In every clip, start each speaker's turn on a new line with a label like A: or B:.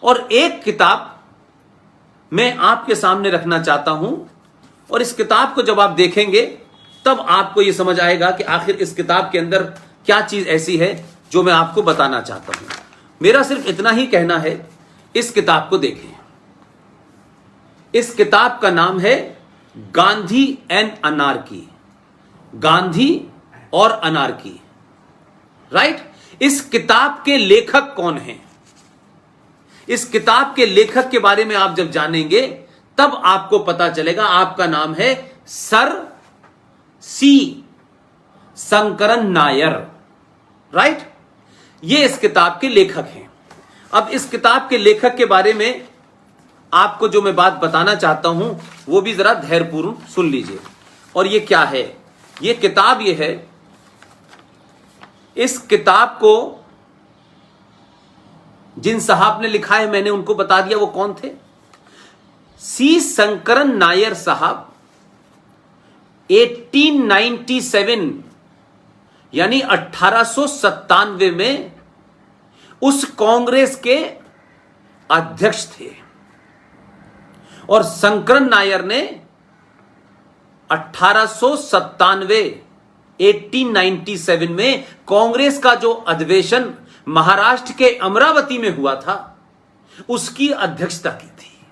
A: और एक किताब मैं आपके सामने रखना चाहता हूं, और इस किताब को जब आप देखेंगे तब आपको यह समझ आएगा कि आखिर इस किताब के अंदर क्या चीज ऐसी है जो मैं आपको बताना चाहता हूं। मेरा सिर्फ इतना ही कहना है, इस किताब को देखें। इस किताब का नाम है गांधी एंड अनार्की, गांधी और अनार्की, राइट। इस किताब के लेखक कौन हैं? इस किताब के लेखक के बारे में आप जब जानेंगे तब आपको पता चलेगा। आपका नाम है सर सी शंकरन नायर, राइट। ये इस किताब के लेखक हैं। अब इस किताब के लेखक के बारे में आपको जो मैं बात बताना चाहता हूं वो भी जरा धैर्यपूर्वक सुन लीजिए। और ये क्या है? ये किताब ये है, इस किताब को जिन साहब ने लिखा है मैंने उनको बता दिया वो कौन थे। सी शंकरन नायर साहब 1897 यानी 1897 में उस कांग्रेस के अध्यक्ष थे, और शंकरन नायर ने 1897 में कांग्रेस का जो अधिवेशन महाराष्ट्र के अमरावती में हुआ था उसकी अध्यक्षता की थी।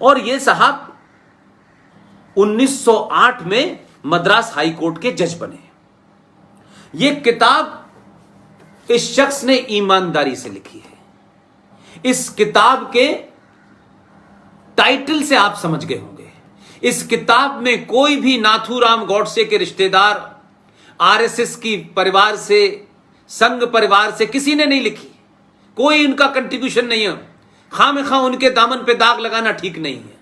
A: और यह साहब 1908 में मद्रास हाई कोर्ट के जज बने। यह किताब इस शख्स ने ईमानदारी से लिखी है। इस किताब के टाइटल से आप समझ गए होंगे, इस किताब में कोई भी नाथूराम गॉडसे के रिश्तेदार, आरएसएस की परिवार से, संघ परिवार से किसी ने नहीं लिखी। कोई उनका कंट्रीब्यूशन नहीं है। खामखा उनके दामन पे दाग लगाना ठीक नहीं है।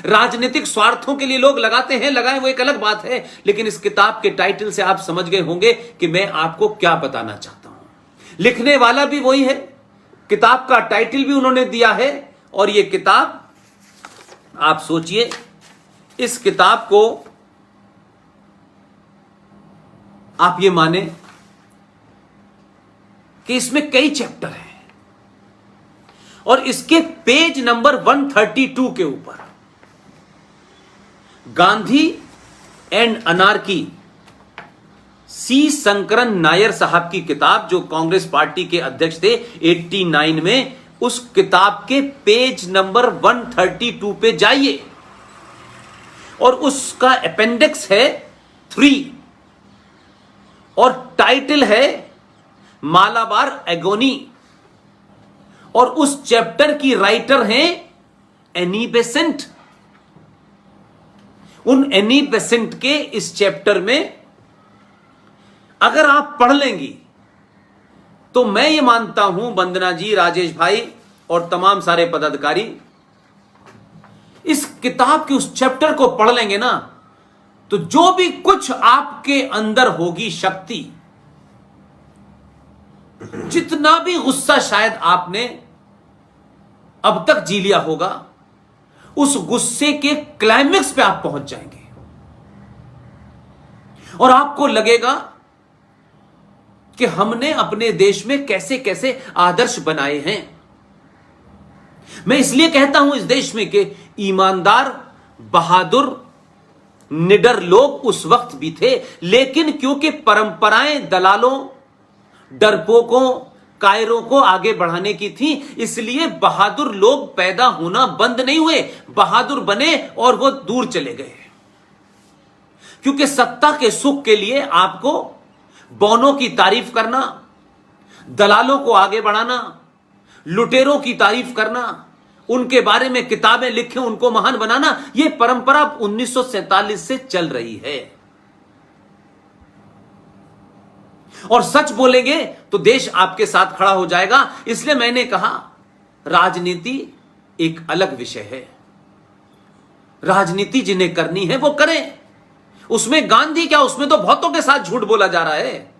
A: राजनीतिक स्वार्थों के लिए लोग लगाते हैं, लगाएं, वो एक अलग बात है। लेकिन इस किताब के टाइटल से आप समझ गए होंगे कि मैं आपको क्या बताना चाहता हूं। लिखने वाला भी वही है, किताब का टाइटल भी उन्होंने दिया है। और यह किताब आप सोचिए, इस किताब को आप ये माने कि इसमें कई चैप्टर हैं, और इसके पेज नंबर 132 के ऊपर गांधी एंड अनार्की, सी शंकरन नायर साहब की किताब, जो कांग्रेस पार्टी के अध्यक्ष थे 89 में, उस किताब के पेज नंबर 132 पे जाइए, और उसका अपेंडिक्स है 3 और टाइटल है मालाबार एगोनी। और उस चैप्टर की राइटर हैं एनी बेसेंट। उन एनी बेसेंट के इस चैप्टर में अगर आप पढ़ लेंगी तो मैं ये मानता हूं, वंदना जी, राजेश भाई और तमाम सारे पदाधिकारी, इस किताब के उस चैप्टर को पढ़ लेंगे ना, तो जो भी कुछ आपके अंदर होगी शक्ति, जितना भी गुस्सा शायद आपने अब तक जी लिया होगा, उस गुस्से के क्लाइमेक्स पे आप पहुंच जाएंगे। और आपको लगेगा कि हमने अपने देश में कैसे कैसे आदर्श बनाए हैं। मैं इसलिए कहता हूं इस देश में कि ईमानदार, बहादुर, निडर लोग उस वक्त भी थे, लेकिन क्योंकि परंपराएं दलालों, डरपोकों, कायरों को आगे बढ़ाने की थी, इसलिए बहादुर लोग पैदा होना बंद नहीं हुए। बहादुर बने और वो दूर चले गए, क्योंकि सत्ता के सुख के लिए आपको बौनों की तारीफ करना, दलालों को आगे बढ़ाना, लुटेरों की तारीफ करना, उनके बारे में किताबें लिखें, उनको महान बनाना, यह परंपरा 1947 से चल रही है। और सच बोलेंगे तो देश आपके साथ खड़ा हो जाएगा। इसलिए मैंने कहा, राजनीति एक अलग विषय है। राजनीति जिन्हें करनी है वो करें। उसमें गांधी क्या, उसमें तो बहुतों के साथ झूठ बोला जा रहा है।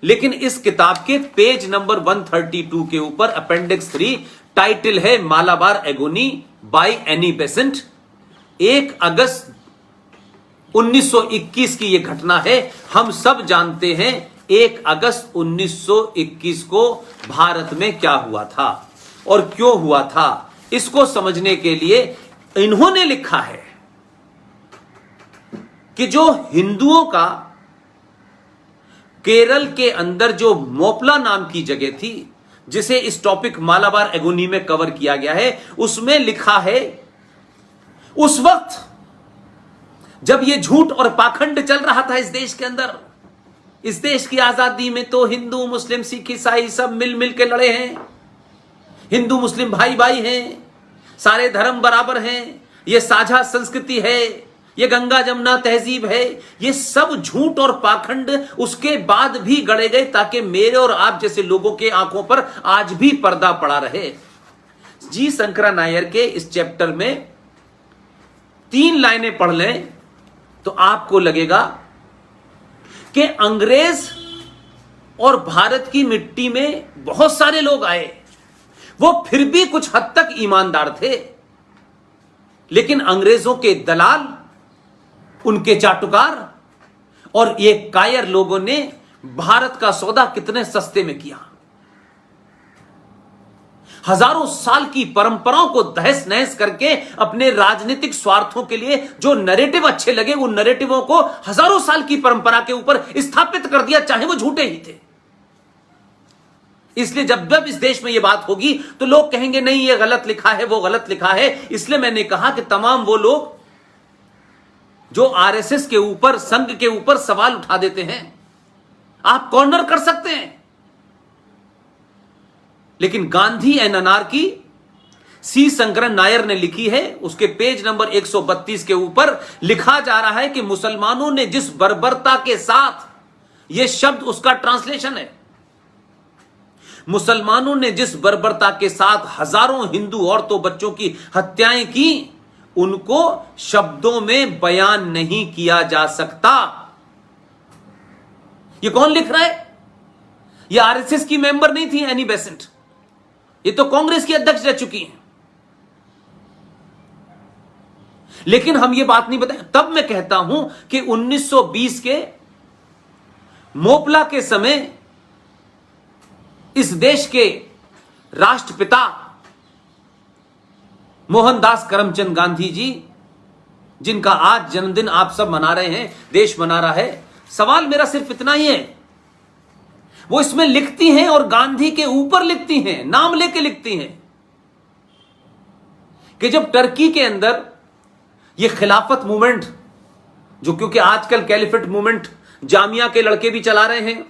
A: लेकिन इस किताब के पेज नंबर 132 के ऊपर अपेंडिक्स 3, टाइटल है Malabar agony by Annie Besant. 1 अगस्त 1921 की यह घटना है। हम सब जानते हैं 1 अगस्त 1921 को भारत में क्या हुआ था और क्यों हुआ था, इसको समझने के लिए इन्होंने लिखा है कि जो हिंदुओं का केरल के अंदर जो मोपला नाम की जगह थी, जिसे इस टॉपिक मालाबार एगोनी में कवर किया गया है, उसमें लिखा है उस वक्त जब यह झूठ और पाखंड चल रहा था इस देश के अंदर, इस देश की आजादी में तो हिंदू मुस्लिम सिख ईसाई सब मिल मिल के लड़े हैं, हिंदू मुस्लिम भाई भाई हैं, सारे धर्म बराबर हैं, यह साझा संस्कृति है, ये गंगा जमुना तहजीब है। ये सब झूठ और पाखंड उसके बाद भी गढ़े गए ताकि मेरे और आप जैसे लोगों के आंखों पर आज भी पर्दा पड़ा रहे। जी शंकरा नायर के इस चैप्टर में 3 लाइनें पढ़ लें तो आपको लगेगा कि अंग्रेज और भारत की मिट्टी में बहुत सारे लोग आए, वो फिर भी कुछ हद तक ईमानदार थे, लेकिन अंग्रेजों के दलाल, उनके चाटुकार और ये कायर लोगों ने भारत का सौदा कितने सस्ते में किया। हजारों साल की परंपराओं को तहस नहस करके अपने राजनीतिक स्वार्थों के लिए जो नैरेटिव अच्छे लगे, उन नैरेटिवों को हजारों साल की परंपरा के ऊपर स्थापित कर दिया, चाहे वो झूठे ही थे। इसलिए जब जब इस देश में यह बात होगी तो लोग कहेंगे नहीं ये गलत लिखा है, वो गलत लिखा है। इसलिए मैंने कहा कि तमाम वो लोग जो आरएसएस के ऊपर, संघ के ऊपर सवाल उठा देते हैं, आप कॉर्नर कर सकते हैं, लेकिन गांधी एंड अनार्की सी शंकरन नायर ने लिखी है, उसके पेज नंबर 132 के ऊपर लिखा जा रहा है कि मुसलमानों ने जिस बर्बरता के साथ, यह शब्द उसका ट्रांसलेशन है, मुसलमानों ने जिस बर्बरता के साथ हजारों हिंदू औरतों बच्चों की हत्याएं की, उनको शब्दों में बयान नहीं किया जा सकता। ये कौन लिख रहा है? ये आरएसएस की मेंबर नहीं थी एनी बेसेंट, ये तो कांग्रेस की अध्यक्ष रह चुकी हैं। लेकिन हम ये बात नहीं बताए। तब मैं कहता हूं कि 1920 के मोपला के समय इस देश के राष्ट्रपिता मोहनदास करमचंद गांधी जी, जिनका आज जन्मदिन आप सब मना रहे हैं, देश मना रहा है, सवाल मेरा सिर्फ इतना ही है, वो इसमें लिखती हैं और गांधी के ऊपर लिखती हैं, नाम लेके लिखती हैं कि जब टर्की के अंदर ये खिलाफत मूवमेंट, जो क्योंकि आजकल कैलिफेट मूवमेंट जामिया के लड़के भी चला रहे हैं,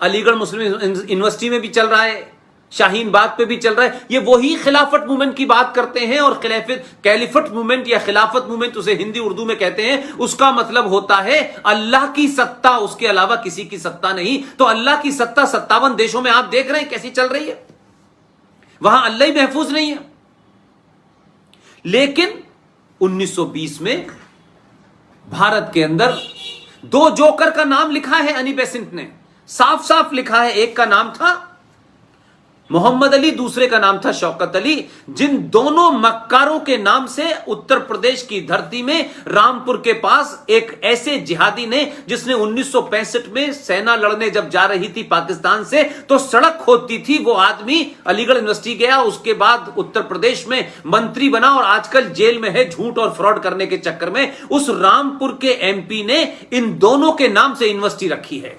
A: अलीगढ़ मुस्लिम यूनिवर्सिटी में भी चल रहा है, शाहीन बाग पे भी चल रहा है, ये वही खिलाफत मूवमेंट की बात करते हैं। और कैलिफेट मूवमेंट या खिलाफत मूवमेंट, उसे हिंदी उर्दू में कहते हैं, उसका मतलब होता है अल्लाह की सत्ता, उसके अलावा किसी की सत्ता नहीं। तो अल्लाह की सत्ता 57 देशों में आप देख रहे हैं कैसी चल रही है, वहां अल्लाह ही महफूज नहीं है। लेकिन 1920 में भारत के अंदर 2 जोकर का नाम लिखा है एनी बेसेंट ने, साफ साफ लिखा है। एक का नाम था मोहम्मद अली, दूसरे का नाम था शौकत अली, जिन दोनों मक्कारों के नाम से उत्तर प्रदेश की धरती में रामपुर के पास एक ऐसे जिहादी ने, जिसने 1965 में सेना लड़ने जब जा रही थी पाकिस्तान से तो सड़क खोदती थी, वो आदमी अलीगढ़ यूनिवर्सिटी गया, उसके बाद उत्तर प्रदेश में मंत्री बना और आजकल जेल में है झूठ और फ्रॉड करने के चक्कर में। उस रामपुर के एमपी ने इन दोनों के नाम से यूनिवर्सिटी रखी है,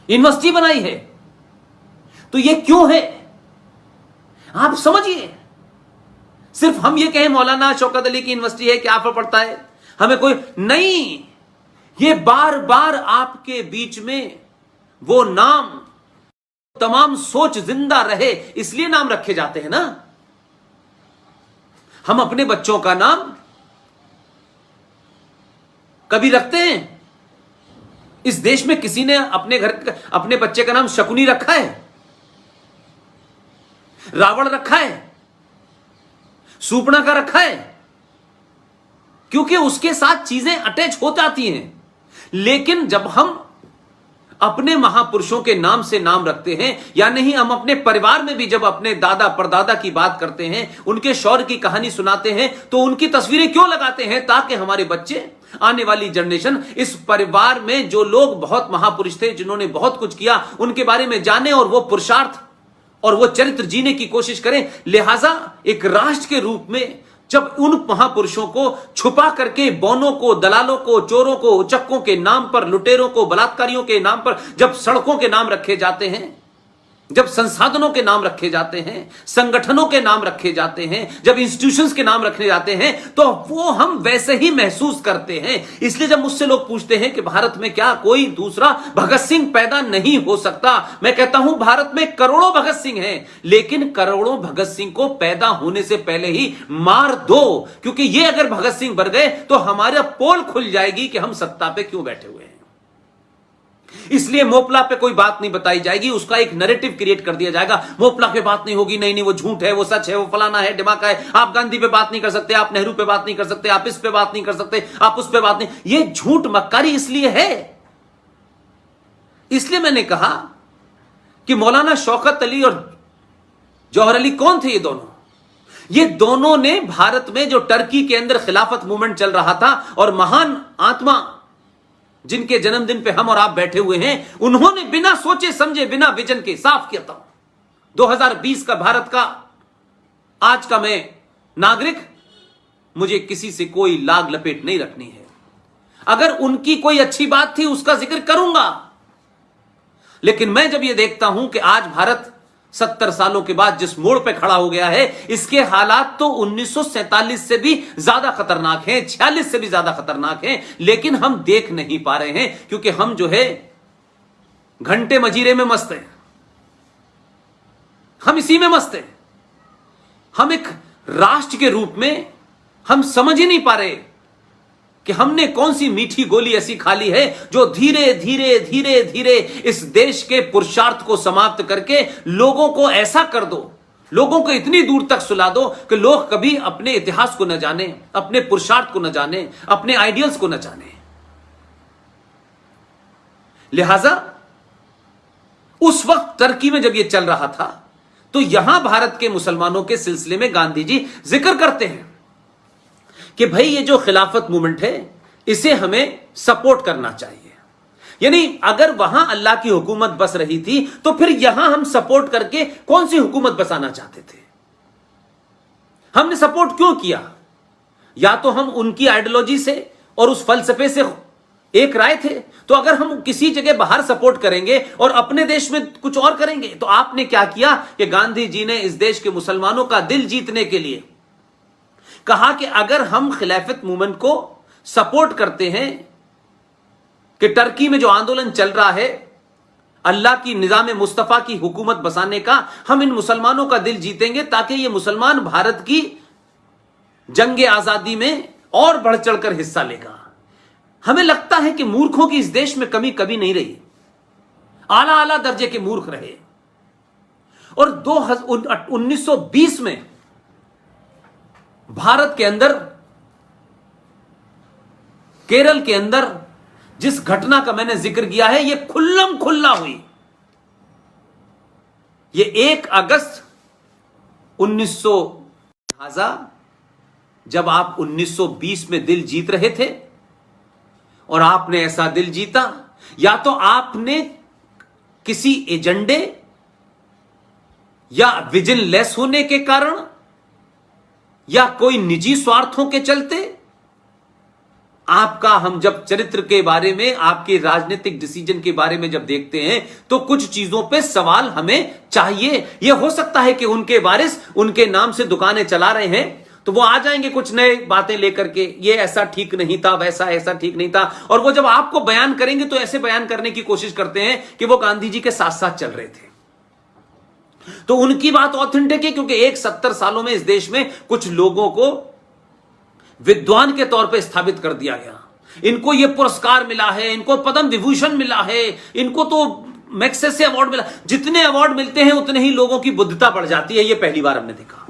A: यूनिवर्सिटी बनाई है। तो ये क्यों है आप समझिए। सिर्फ हम ये कहें मौलाना शौकत अली की यूनिवर्सिटी है, क्या फर्क पड़ता है हमें, कोई नहीं। ये बार बार आपके बीच में वो नाम, तमाम सोच जिंदा रहे, इसलिए नाम रखे जाते हैं ना। हम अपने बच्चों का नाम कभी रखते हैं? इस देश में किसी ने अपने बच्चे का नाम शकुनी रखा है, रावण रखा है, सूपना का रखा है? क्योंकि उसके साथ चीजें अटैच हो जाती हैं। लेकिन जब हम अपने महापुरुषों के नाम से नाम रखते हैं या नहीं? हम अपने परिवार में भी जब अपने दादा परदादा की बात करते हैं, उनके शौर्य की कहानी सुनाते हैं, तो उनकी तस्वीरें क्यों लगाते हैं? ताकि हमारे बच्चे, आने वाली जनरेशन, इस परिवार में जो लोग बहुत महापुरुष थे, जिन्होंने बहुत कुछ किया, उनके बारे में जाने और वो पुरुषार्थ और वो चरित्र जीने की कोशिश करें। लिहाजा एक राष्ट्र के रूप में जब उन महापुरुषों को छुपा करके बौनों को, दलालों को, चोरों को, उचक्कों के नाम पर, लुटेरों को, बलात्कारियों के नाम पर जब सड़कों के नाम रखे जाते हैं, जब संसाधनों के नाम रखे जाते हैं, संगठनों के नाम रखे जाते हैं, जब इंस्टीट्यूशंस के नाम रखे जाते हैं, तो वो हम वैसे ही महसूस करते हैं। इसलिए जब मुझसे लोग पूछते हैं कि भारत में क्या कोई दूसरा भगत सिंह पैदा नहीं हो सकता, मैं कहता हूं भारत में करोड़ों भगत सिंह हैं, लेकिन करोड़ों भगत सिंह को पैदा होने से पहले ही मार दो, क्योंकि ये अगर भगत सिंह बढ़ गए तो हमारा पोल खुल जाएगी कि हम सत्ता पे क्यों बैठे हुए हैं। इसलिए मोपला पे कोई बात नहीं बताई जाएगी, उसका एक नैरेटिव क्रिएट कर दिया जाएगा, मोपला पे बात नहीं होगी, नहीं वो झूठ है, वो सच है, वो फलाना है, दिमाग है, आप गांधी पे बात नहीं कर सकते, आप नेहरू पे बात नहीं कर सकते, आप इस पे बात नहीं कर सकते, आप उस पे बात नहीं। ये झूठ मक्कारी इसलिए है, इसलिए मैंने कहा कि मौलाना शौकत अली और जौहर अली कौन थे? ये दोनों ने भारत में जो टर्की के अंदर खिलाफत मूवमेंट चल रहा था, और महान आत्मा जिनके जन्मदिन पे हम और आप बैठे हुए हैं, उन्होंने बिना सोचे समझे, बिना विजन के साफ किया था 2020 का भारत का आज का मैं नागरिक, मुझे किसी से कोई लाग लपेट नहीं रखनी है। अगर उनकी कोई अच्छी बात थी उसका जिक्र करूंगा, लेकिन मैं जब यह देखता हूं कि आज भारत 70 सालों के बाद जिस मोड़ पे खड़ा हो गया है, इसके हालात तो 1947 से भी ज्यादा खतरनाक हैं, 46 से भी ज्यादा खतरनाक हैं, लेकिन हम देख नहीं पा रहे हैं, क्योंकि हम जो है घंटे मजीरे में मस्त हैं, हम इसी में मस्त हैं। हम एक राष्ट्र के रूप में हम समझ ही नहीं पा रहे कि हमने कौन सी मीठी गोली ऐसी खा ली है जो धीरे धीरे धीरे धीरे इस देश के पुरुषार्थ को समाप्त करके लोगों को ऐसा कर दो, लोगों को इतनी दूर तक सुला दो कि लोग कभी अपने इतिहास को न जाने, अपने पुरुषार्थ को न जाने, अपने आइडियल्स को न जाने। लिहाजा उस वक्त टर्की में जब यह चल रहा था, तो यहां भारत के मुसलमानों के सिलसिले में गांधी जी जिक्र करते हैं कि भाई ये जो खिलाफत मूवमेंट है इसे हमें सपोर्ट करना चाहिए। यानी अगर वहां अल्लाह की हुकूमत बस रही थी, तो फिर यहां हम सपोर्ट करके कौन सी हुकूमत बसाना चाहते थे? हमने सपोर्ट क्यों किया? या तो हम उनकी आइडियोलॉजी से और उस फलसफे से एक राय थे, तो अगर हम किसी जगह बाहर सपोर्ट करेंगे और अपने देश में कुछ और करेंगे। तो आपने क्या किया कि गांधी जी ने इस देश के मुसलमानों का दिल जीतने के लिए कहा कि अगर हम खिलाफत मूवमेंट को सपोर्ट करते हैं कि टर्की में जो आंदोलन चल रहा है अल्लाह की निजाम मुस्तफा की हुकूमत बसाने का, हम इन मुसलमानों का दिल जीतेंगे ताकि ये मुसलमान भारत की जंग आजादी में और बढ़ चढ़कर हिस्सा लेगा। हमें लगता है कि मूर्खों की इस देश में कमी कभी नहीं रही, आला आला दर्जे के मूर्ख रहे। और 1920 में भारत के अंदर, केरल के अंदर जिस घटना का मैंने जिक्र किया है, यह खुल्लम खुल्ला हुई। यह 1 अगस्त 1900, जब आप 1920 में दिल जीत रहे थे, और आपने ऐसा दिल जीता, या तो आपने किसी एजेंडे या विजन लेस होने के कारण या कोई निजी स्वार्थों के चलते, आपका हम जब चरित्र के बारे में, आपके राजनीतिक डिसीजन के बारे में जब देखते हैं, तो कुछ चीजों पे सवाल हमें चाहिए। यह हो सकता है कि उनके वारिस उनके नाम से दुकानें चला रहे हैं, तो वो आ जाएंगे कुछ नए बातें लेकर के, ये ऐसा ठीक नहीं था, वैसा ऐसा ठीक नहीं था, और वो जब आपको बयान करेंगे तो ऐसे बयान करने की कोशिश करते हैं कि वो गांधी जी के साथ साथ चल रहे थे। तो उनकी बात ऑथेंटिक है, क्योंकि 70 सालों में इस देश में कुछ लोगों को विद्वान के तौर पे स्थापित कर दिया गया। इनको ये पुरस्कार मिला है, इनको पद्म विभूषण मिला है, इनको तो मैग्सेसे अवार्ड मिला। जितने अवार्ड मिलते हैं उतने ही लोगों की बुद्धता बढ़ जाती है। ये पहली बार हमने देखा।